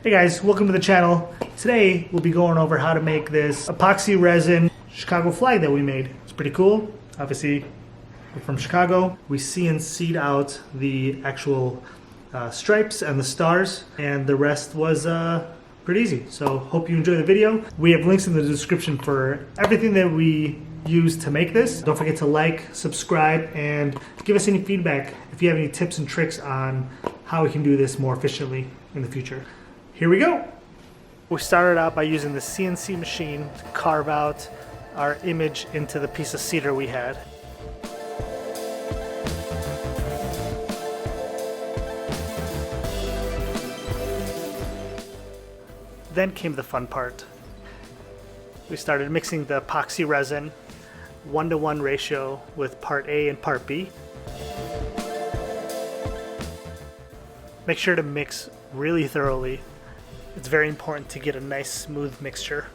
Hey guys, welcome to the channel. Today we'll be going over how to make this epoxy resin Chicago flag that we made. It's pretty cool. Obviously we're from Chicago. We CNC'd out the actual stripes and the stars, and the rest was pretty easy. So hope you enjoy the video. We have links in the description for everything that we used to make this. Don't forget to like, subscribe, and give us any feedback if you have any tips and tricks on how we can do this more efficiently in the future. Here we go. We started out by using the CNC machine to carve out our image into the piece of cedar we had. Then came the fun part. We started mixing the epoxy resin 1-to-1 ratio with part A and part B. Make sure to mix really thoroughly. It's very important to get a nice smooth mixture.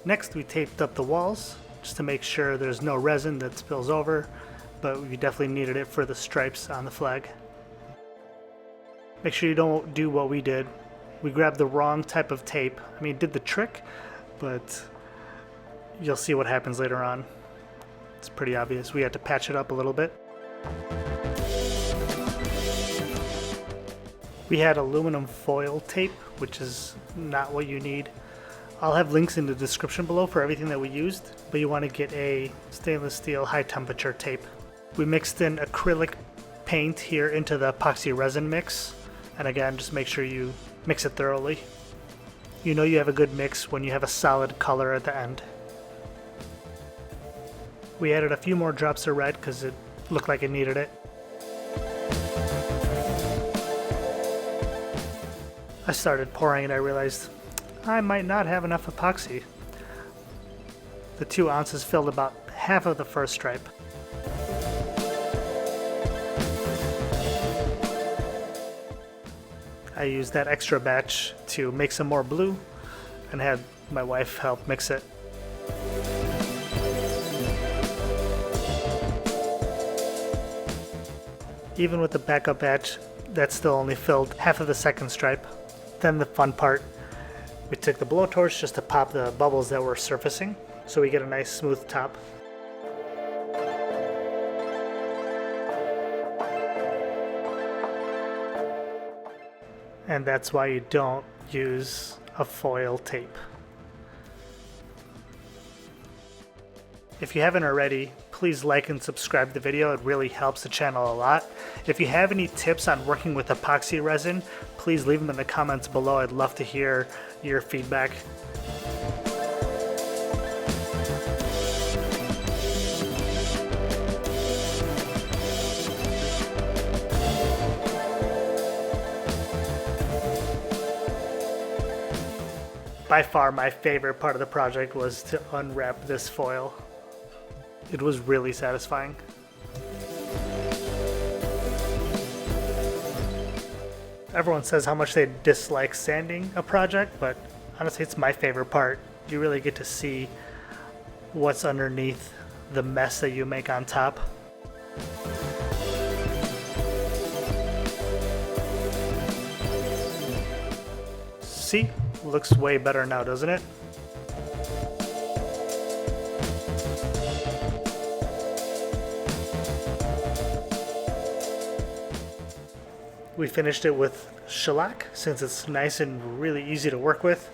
Next, we taped up the walls just to make sure there's no resin that spills over, but we definitely needed it for the stripes on the flag. Make sure you don't do what we did. We grabbed the wrong type of tape. I mean, it did the trick, but you'll see what happens later on. It's pretty obvious. We had to patch it up a little bit. We had aluminum foil tape, which is not what you need. I'll have links in the description below for everything that we used, but you want to get a stainless steel high temperature tape. We mixed in acrylic paint here into the epoxy resin mix, and again, just make sure you mix it thoroughly. You know you have a good mix when you have a solid color at the end. We added a few more drops of red because it looked like it needed it. I started pouring and I realized I might not have enough epoxy. The 2 ounces filled about half of the first stripe. I used that extra batch to make some more blue and had my wife help mix it. Even with the backup batch, that still only filled half of the second stripe. Then the fun part, we took the blowtorch just to pop the bubbles that were surfacing so we get a nice smooth top. And that's why you don't use a foil tape. If you haven't already, please like and subscribe to the video. It really helps the channel a lot. If you have any tips on working with epoxy resin, please leave them in the comments below. I'd love to hear your feedback. By far my favorite part of the project was to unwrap this foil. It was really satisfying. Everyone says how much they dislike sanding a project, but honestly it's my favorite part. You really get to see what's underneath the mess that you make on top. See? Looks way better now, doesn't it? We finished it with shellac since it's nice and really easy to work with.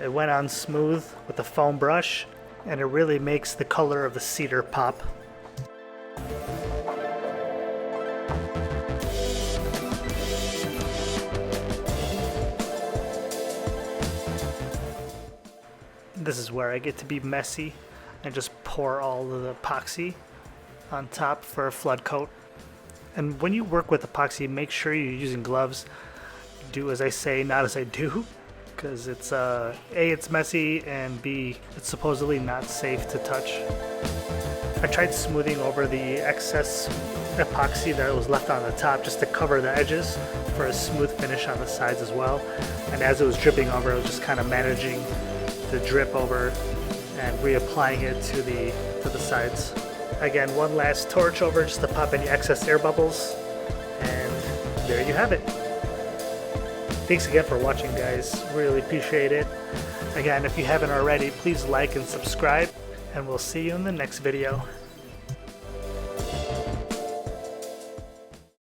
It went on smooth with the foam brush, and it really makes the color of the cedar pop. This is where I get to be messy and just pour all of the epoxy on top for a flood coat. And when you work with epoxy, make sure you're using gloves. Do as I say, not as I do, because it's A, it's messy, and B, it's supposedly not safe to touch. I tried smoothing over the excess epoxy that was left on the top just to cover the edges for a smooth finish on the sides as well. And as it was dripping over, I was just kind of managing the drip over and reapplying it to the sides. Again, one last torch over just to pop any excess air bubbles. And there you have it. Thanks again for watching, guys. Really appreciate it. Again, if you haven't already, please like and subscribe, and we'll see you in the next video.